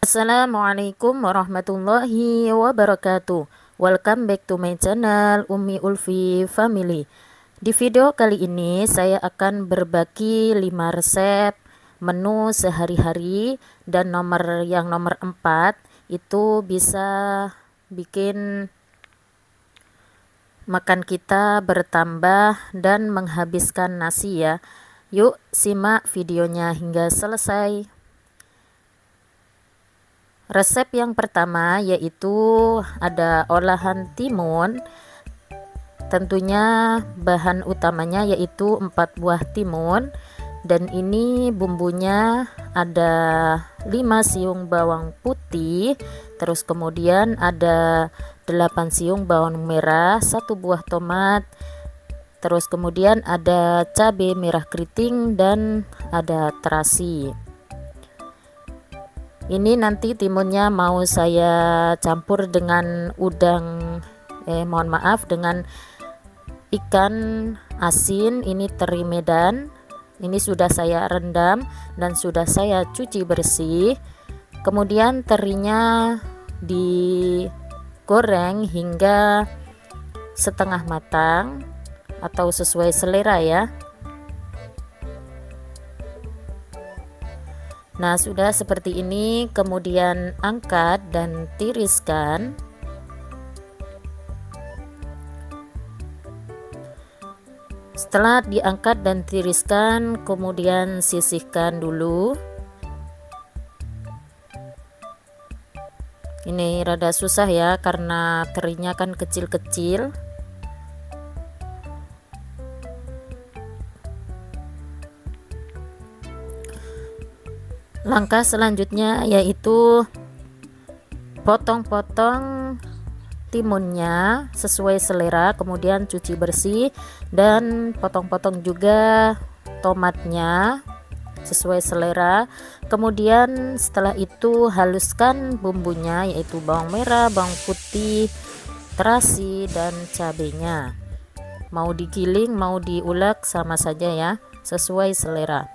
Assalamualaikum warahmatullahi wabarakatuh. Welcome back to my channel Umi Ulfi Family. Di video kali ini saya akan berbagi 5 resep menu sehari-hari, dan nomor 4 itu bisa bikin makan kita bertambah dan menghabiskan nasi ya. Yuk simak videonya hingga selesai. Resep yang pertama yaitu ada olahan timun. Tentunya bahan utamanya yaitu 4 buah timun, dan ini bumbunya ada 5 siung bawang putih, terus kemudian ada 8 siung bawang merah, 1 buah tomat, terus kemudian ada cabai merah keriting dan ada terasi. Ini nanti timunnya mau saya campur dengan dengan ikan asin. Ini teri Medan. Ini sudah saya rendam dan sudah saya cuci bersih. Kemudian terinya digoreng hingga setengah matang atau sesuai selera ya. Nah, sudah seperti ini, kemudian angkat dan tiriskan. Setelah diangkat dan tiriskan, kemudian sisihkan dulu. Ini rada susah ya, karena terinya kan kecil-kecil. Langkah selanjutnya yaitu potong-potong timunnya sesuai selera, kemudian cuci bersih, dan potong-potong juga tomatnya sesuai selera. Kemudian setelah itu haluskan bumbunya yaitu bawang merah, bawang putih, terasi, dan cabenya. Mau digiling mau diulek sama saja ya, sesuai selera.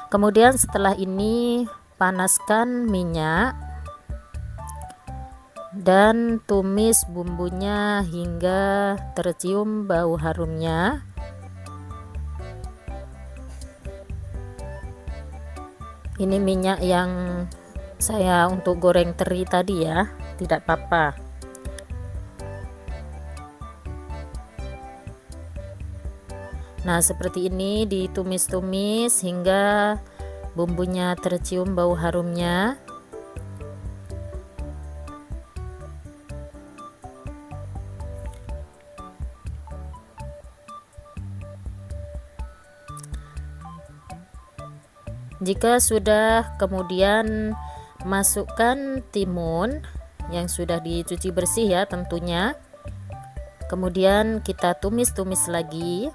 Kemudian setelah ini panaskan minyak dan tumis bumbunya hingga tercium bau harumnya. Ini minyak yang saya untuk goreng teri tadi ya, tidak apa-apa. Nah, seperti ini ditumis-tumis hingga bumbunya tercium bau harumnya. Jika sudah, kemudian masukkan timun yang sudah dicuci bersih ya tentunya. Kemudian kita tumis-tumis lagi.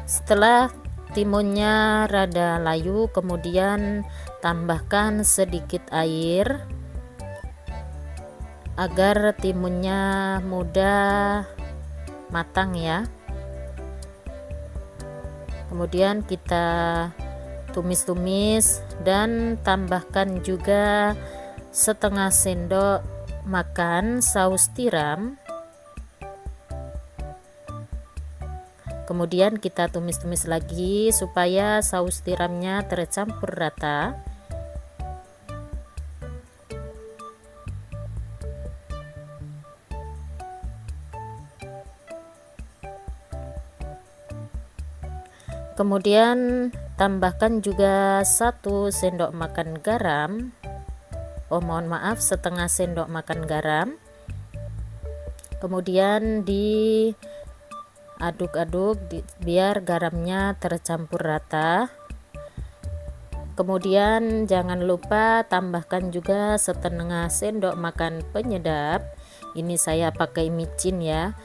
Setelah timunnya rada layu, kemudian tambahkan sedikit air agar timunnya mudah matang ya. Kemudian kita tumis-tumis dan tambahkan juga setengah sendok makan saus tiram. Kemudian kita tumis-tumis lagi supaya saus tiramnya tercampur rata. Kemudian tambahkan juga 1 sendok makan garam. Mohon maaf, setengah sendok makan garam. Kemudian aduk-aduk biar garamnya tercampur rata. Kemudian jangan lupa tambahkan juga setengah sendok makan penyedap. Ini saya pakai micin ya.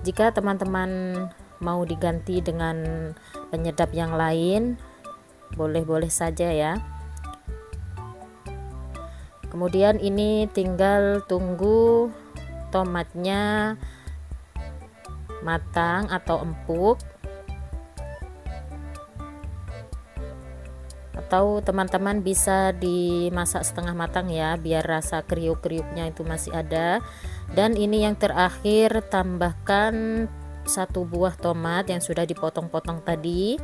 Jika teman-teman mau diganti dengan penyedap yang lain, boleh-boleh saja ya. Kemudian ini tinggal tunggu tomatnya matang atau empuk, atau teman-teman bisa dimasak setengah matang ya, biar rasa kriuk-kriuknya itu masih ada. Dan ini yang terakhir, tambahkan 1 buah tomat yang sudah dipotong-potong tadi.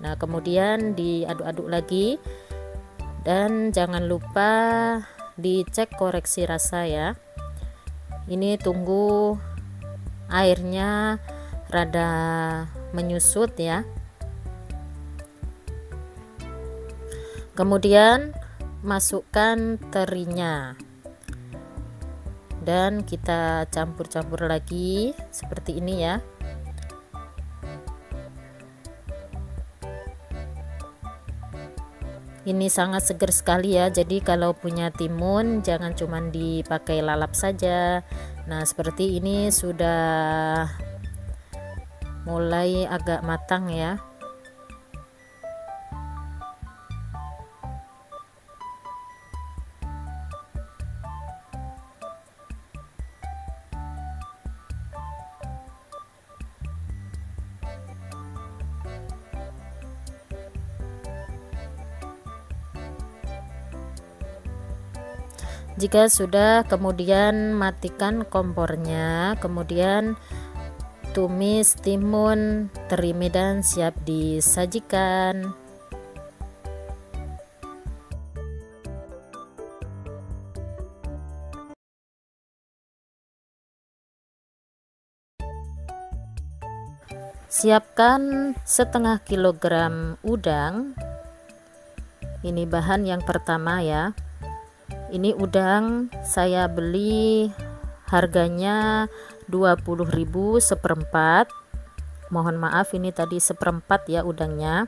Nah, kemudian diaduk-aduk lagi, dan jangan lupa dicek koreksi rasa ya. Ini tunggu airnya rada menyusut ya. Kemudian masukkan terinya dan kita campur-campur lagi seperti ini ya. Ini sangat segar sekali ya, jadi kalau punya timun jangan cuman dipakai lalap saja. Nah, seperti ini sudah mulai agak matang ya. Jika sudah, kemudian matikan kompornya, kemudian tumis timun, teri Medan siap disajikan. Siapkan setengah kilogram udang. Ini bahan yang pertama ya. Ini udang saya beli harganya 20.000 seperempat. Mohon maaf, ini tadi seperempat ya udangnya.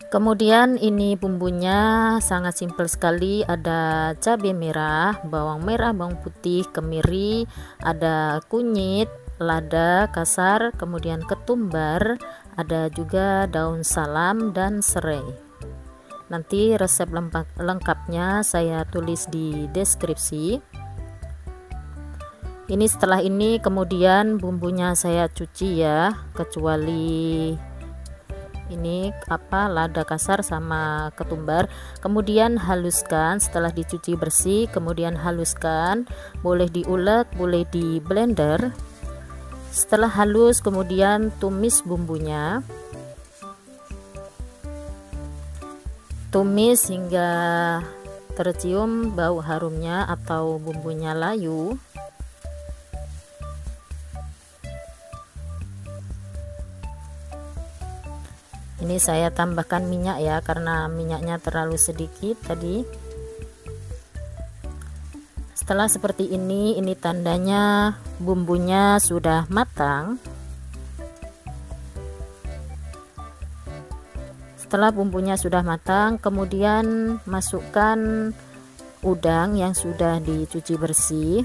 Kemudian ini bumbunya sangat simpel sekali, ada cabai merah, bawang merah, bawang putih, kemiri, ada kunyit, lada kasar, kemudian ketumbar, ada juga daun salam dan serai. Nanti resep lengkapnya saya tulis di deskripsi. Ini setelah ini kemudian bumbunya saya cuci ya, kecuali ini lada kasar sama ketumbar. Kemudian haluskan setelah dicuci bersih, kemudian haluskan, boleh diulek, boleh di blender. Setelah halus kemudian tumis bumbunya. Tumis hingga tercium bau harumnya atau bumbunya layu. Ini saya tambahkan minyak ya, karena minyaknya terlalu sedikit tadi. Setelah seperti ini tandanya bumbunya sudah matang. Setelah bumbunya sudah matang, kemudian masukkan udang yang sudah dicuci bersih.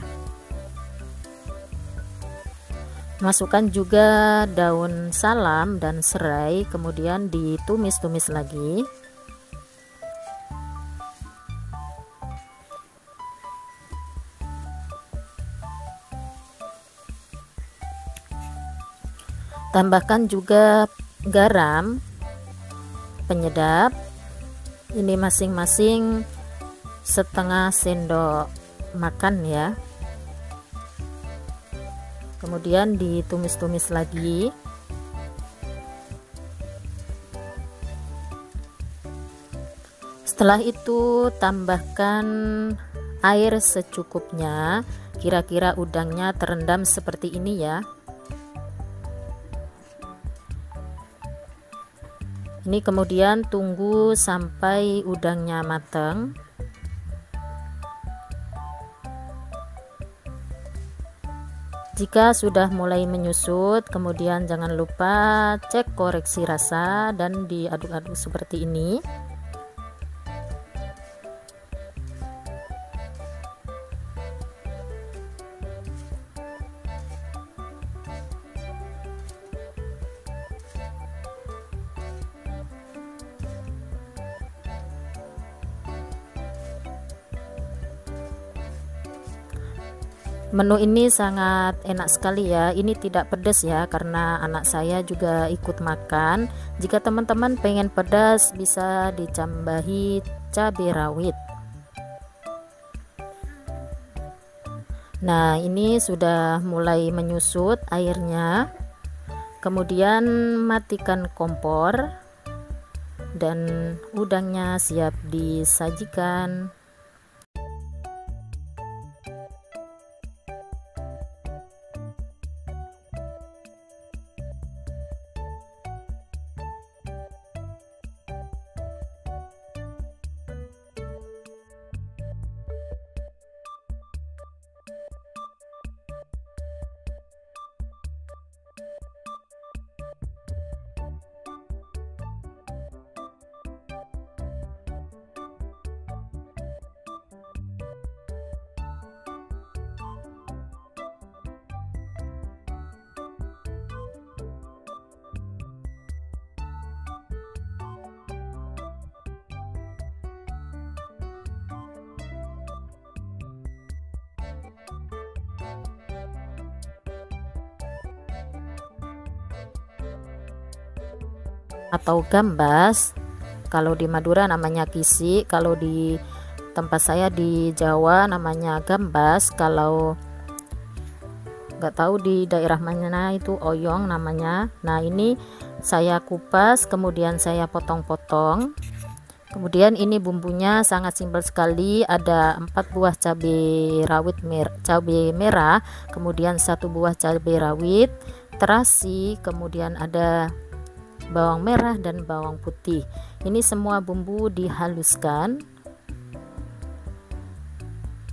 Masukkan juga daun salam dan serai, kemudian ditumis-tumis lagi. Tambahkan juga garam, penyedap, ini masing-masing setengah sendok makan ya. Kemudian ditumis-tumis lagi. Setelah itu tambahkan air secukupnya, kira-kira udangnya terendam seperti ini ya. Ini kemudian tunggu sampai udangnya matang. Jika sudah mulai menyusut, kemudian jangan lupa cek koreksi rasa dan diaduk-aduk seperti ini. Menu ini sangat enak sekali ya. Ini tidak pedas ya, karena anak saya juga ikut makan. Jika teman-teman pengen pedas, bisa ditambahi cabai rawit. Nah, ini sudah mulai menyusut airnya. Kemudian matikan kompor dan udangnya siap disajikan. Atau gambas, kalau di Madura namanya kisi, kalau di tempat saya di Jawa namanya gambas, kalau nggak tahu di daerah mana itu oyong namanya. Nah, ini saya kupas, kemudian saya potong-potong. Kemudian ini bumbunya sangat simpel sekali, ada 4 buah cabai rawit cabai merah, kemudian 1 buah cabai rawit, terasi, kemudian ada bawang merah dan bawang putih. Ini semua bumbu dihaluskan.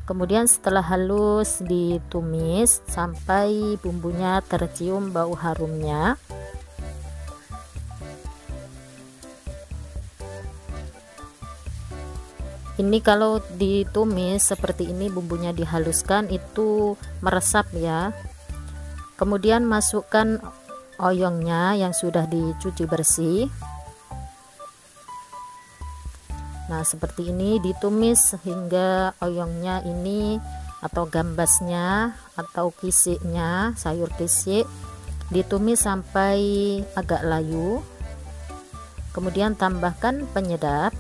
Kemudian setelah halus ditumis sampai bumbunya tercium bau harumnya. Ini kalau ditumis seperti ini, bumbunya dihaluskan, itu meresap ya. Kemudian masukkan oyongnya yang sudah dicuci bersih. Nah, seperti ini ditumis hingga oyongnya ini atau gambasnya atau kisiknya, sayur kisik, ditumis sampai agak layu. Kemudian tambahkan penyedap,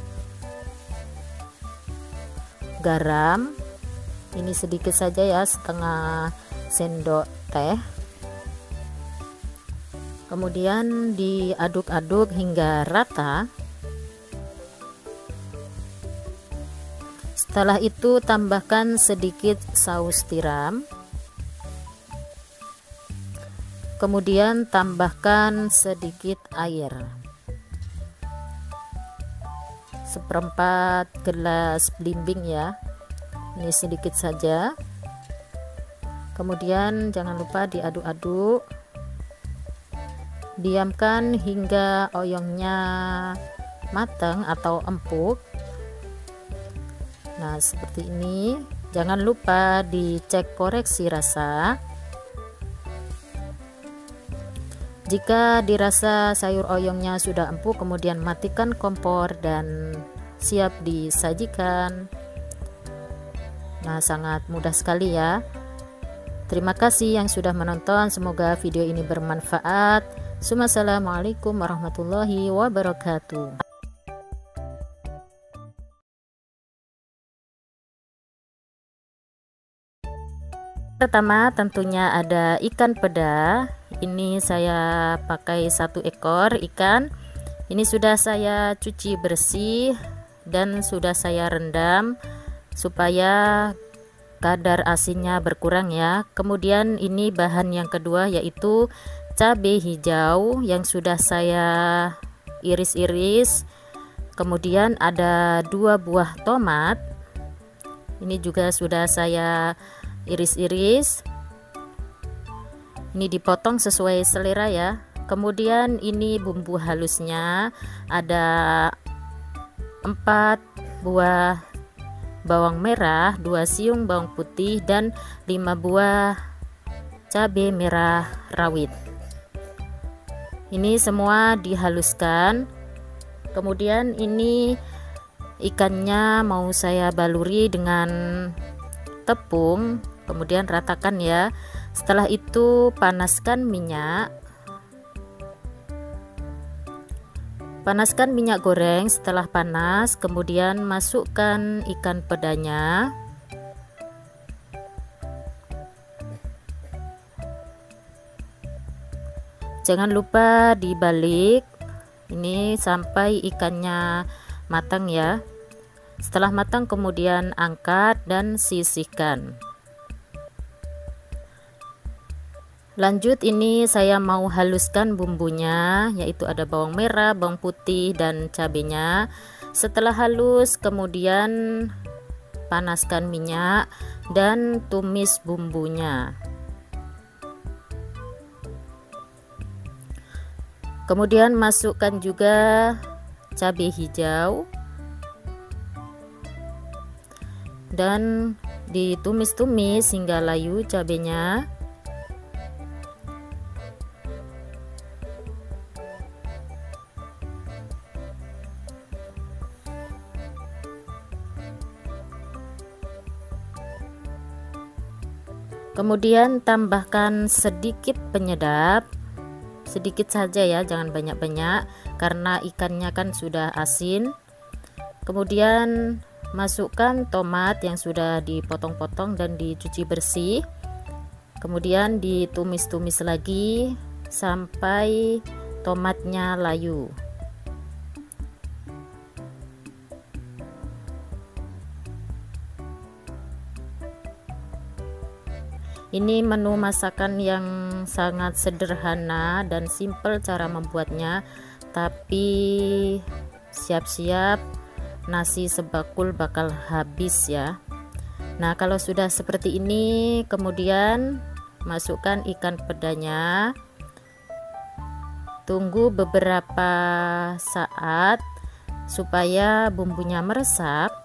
garam, ini sedikit saja ya, setengah sendok teh. Kemudian diaduk-aduk hingga rata. Setelah itu tambahkan sedikit saus tiram. Kemudian tambahkan sedikit air. 1/4 gelas belimbing ya. Ini sedikit saja. Kemudian jangan lupa diaduk-aduk. Diamkan hingga oyongnya matang atau empuk. Nah, seperti ini. Jangan lupa dicek koreksi rasa. Jika dirasa sayur oyongnya sudah empuk, kemudian matikan kompor dan siap disajikan. Nah, sangat mudah sekali ya. Terima kasih yang sudah menonton, semoga video ini bermanfaat. Assalamualaikum warahmatullahi wabarakatuh. Pertama tentunya ada ikan peda. Ini saya pakai 1 ekor ikan. Ini sudah saya cuci bersih dan sudah saya rendam supaya kadar asinnya berkurang ya. Kemudian ini bahan yang kedua yaitu cabai hijau yang sudah saya iris-iris. Kemudian ada 2 buah tomat. Ini juga sudah saya iris-iris. Ini dipotong sesuai selera ya. Kemudian ini bumbu halusnya, ada 4 buah bawang merah, 2 siung bawang putih, dan 5 buah cabai merah rawit. Ini semua dihaluskan. Kemudian ini ikannya mau saya baluri dengan tepung. kemudian ratakan ya. Setelah itu panaskan minyak. Panaskan minyak goreng. Setelah panas, kemudian masukkan ikan pedanya. Jangan lupa dibalik ini sampai ikannya matang ya. Setelah matang kemudian angkat dan sisihkan. Lanjut, ini saya mau haluskan bumbunya, yaitu ada bawang merah, bawang putih, dan cabenya. Setelah halus kemudian panaskan minyak dan tumis bumbunya. Kemudian masukkan juga cabai hijau dan ditumis-tumis hingga layu cabenya. Kemudian tambahkan sedikit penyedap. Sedikit saja ya, jangan banyak-banyak karena ikannya kan sudah asin. Kemudian masukkan tomat yang sudah dipotong-potong dan dicuci bersih. Kemudian ditumis-tumis lagi sampai tomatnya layu. Ini menu masakan yang sangat sederhana dan simple cara membuatnya, tapi siap-siap nasi sebakul bakal habis ya. Nah, kalau sudah seperti ini, kemudian masukkan ikan pedanya. Tunggu beberapa saat supaya bumbunya meresap.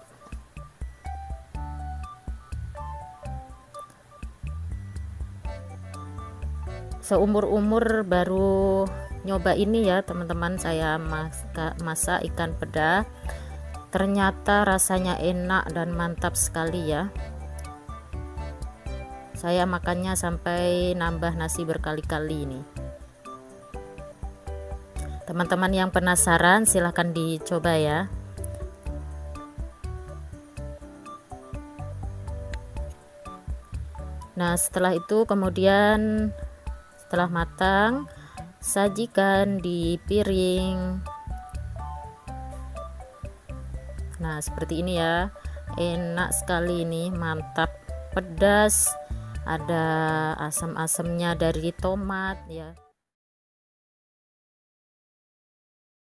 Seumur-umur baru nyoba ini ya teman-teman, saya masak ikan peda, ternyata rasanya enak dan mantap sekali ya. Saya makannya sampai nambah nasi berkali-kali ini. Teman-teman yang penasaran silahkan dicoba ya. Nah, setelah itu kemudian setelah matang, sajikan di piring. Nah, seperti ini ya. Enak sekali ini, mantap, pedas, ada asam-asamnya dari tomat ya.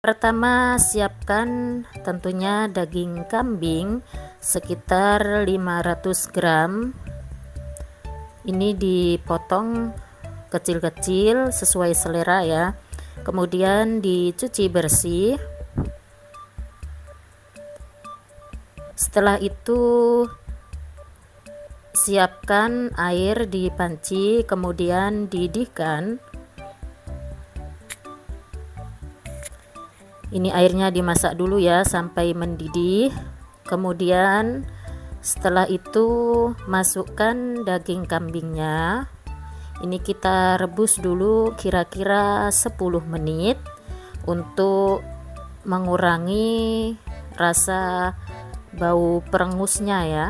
Pertama, siapkan tentunya daging kambing sekitar 500 gram. Ini dipotong kecil-kecil sesuai selera ya. Kemudian dicuci bersih. Setelah itu siapkan air di panci, kemudian didihkan. Ini airnya dimasak dulu ya sampai mendidih. Kemudian setelah itu masukkan daging kambingnya. Ini kita rebus dulu kira-kira 10 menit untuk mengurangi rasa bau perengusnya ya.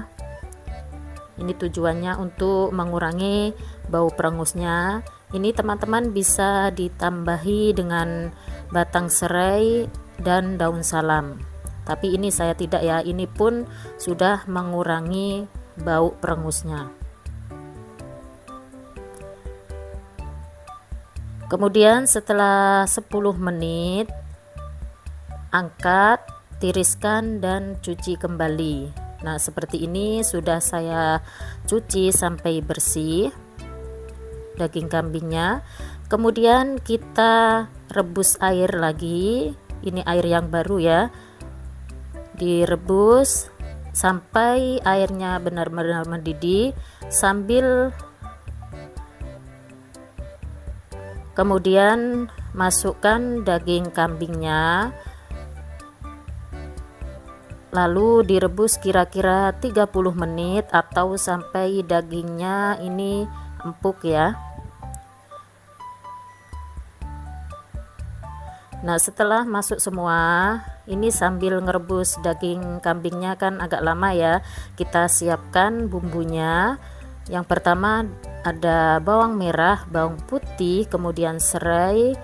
Ini tujuannya untuk mengurangi bau perengusnya. Ini teman-teman bisa ditambahi dengan batang serai dan daun salam. Tapi ini saya tidak ya, ini pun sudah mengurangi bau perengusnya. Kemudian setelah 10 menit angkat, tiriskan dan cuci kembali. Nah, seperti ini sudah saya cuci sampai bersih daging kambingnya. Kemudian kita rebus air lagi. Ini air yang baru ya. Direbus sampai airnya benar-benar mendidih sambil kemudian masukkan daging kambingnya. lalu direbus kira-kira 30 menit atau sampai dagingnya ini empuk ya. Nah, setelah masuk semua, ini sambil ngerebus daging kambingnya kan agak lama ya, kita siapkan bumbunya. Yang pertama ada bawang merah, bawang putih, kemudian serai.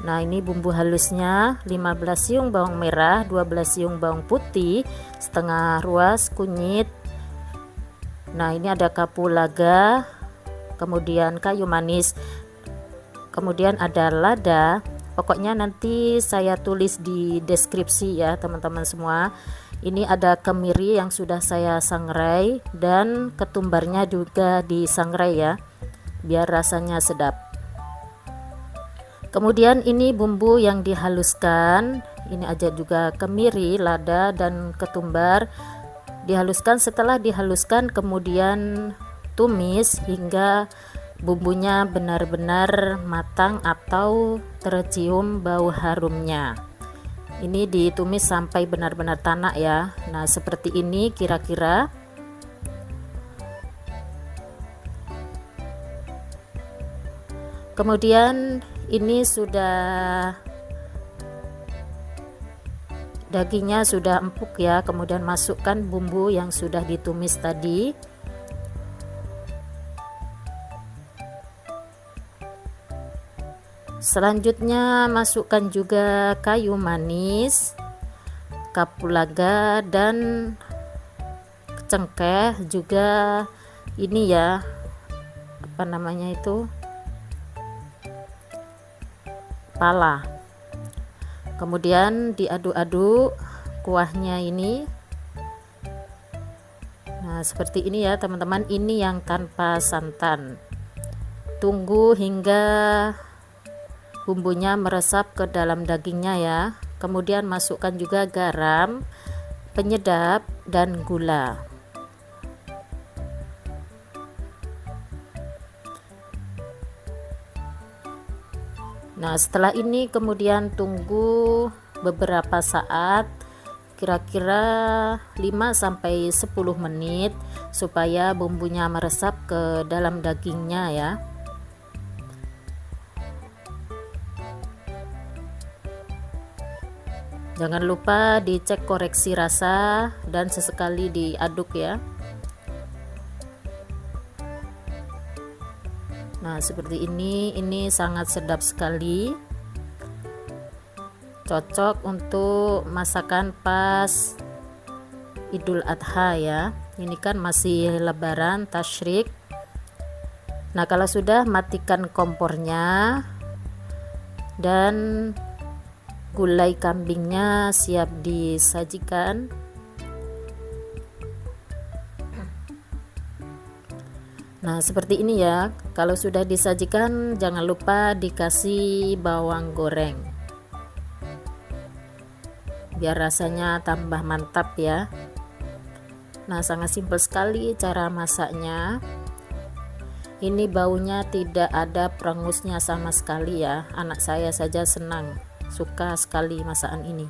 Nah, ini bumbu halusnya 15 siung bawang merah, 12 siung bawang putih, setengah ruas kunyit. Nah, ini ada kapulaga, kemudian kayu manis, kemudian ada lada. Pokoknya nanti saya tulis di deskripsi ya teman-teman semua. Ini ada kemiri yang sudah saya sangrai dan ketumbarnya juga disangrai ya, biar rasanya sedap. Kemudian ini bumbu yang dihaluskan, ini aja juga kemiri, lada dan ketumbar dihaluskan. Setelah dihaluskan kemudian tumis hingga bumbunya benar-benar matang atau tercium bau harumnya. Ini ditumis sampai benar-benar tanak ya. Nah, seperti ini kira-kira. Kemudian ini sudah dagingnya sudah empuk ya. Kemudian masukkan bumbu yang sudah ditumis tadi. Selanjutnya masukkan juga kayu manis, kapulaga dan cengkeh juga ini ya, apa namanya itu, pala. Kemudian diaduk-aduk kuahnya ini. Nah, seperti ini ya teman-teman, ini yang tanpa santan. Tunggu hingga bumbunya meresap ke dalam dagingnya ya. Kemudian masukkan juga garam, penyedap dan gula. Nah, setelah ini kemudian tunggu beberapa saat, kira-kira 5-10 menit supaya bumbunya meresap ke dalam dagingnya ya. Jangan lupa dicek koreksi rasa dan sesekali diaduk ya. Nah, seperti ini sangat sedap sekali. Cocok untuk masakan pas Idul Adha ya. Ini kan masih lebaran tasyrik. Nah, kalau sudah, matikan kompornya dan gulai kambingnya siap disajikan. Nah, seperti ini ya. Kalau sudah disajikan, jangan lupa dikasih bawang goreng biar rasanya tambah mantap ya. Nah, sangat simpel sekali cara masaknya. Ini baunya tidak ada perengusnya sama sekali ya. Anak saya saja senang, suka sekali masakan ini.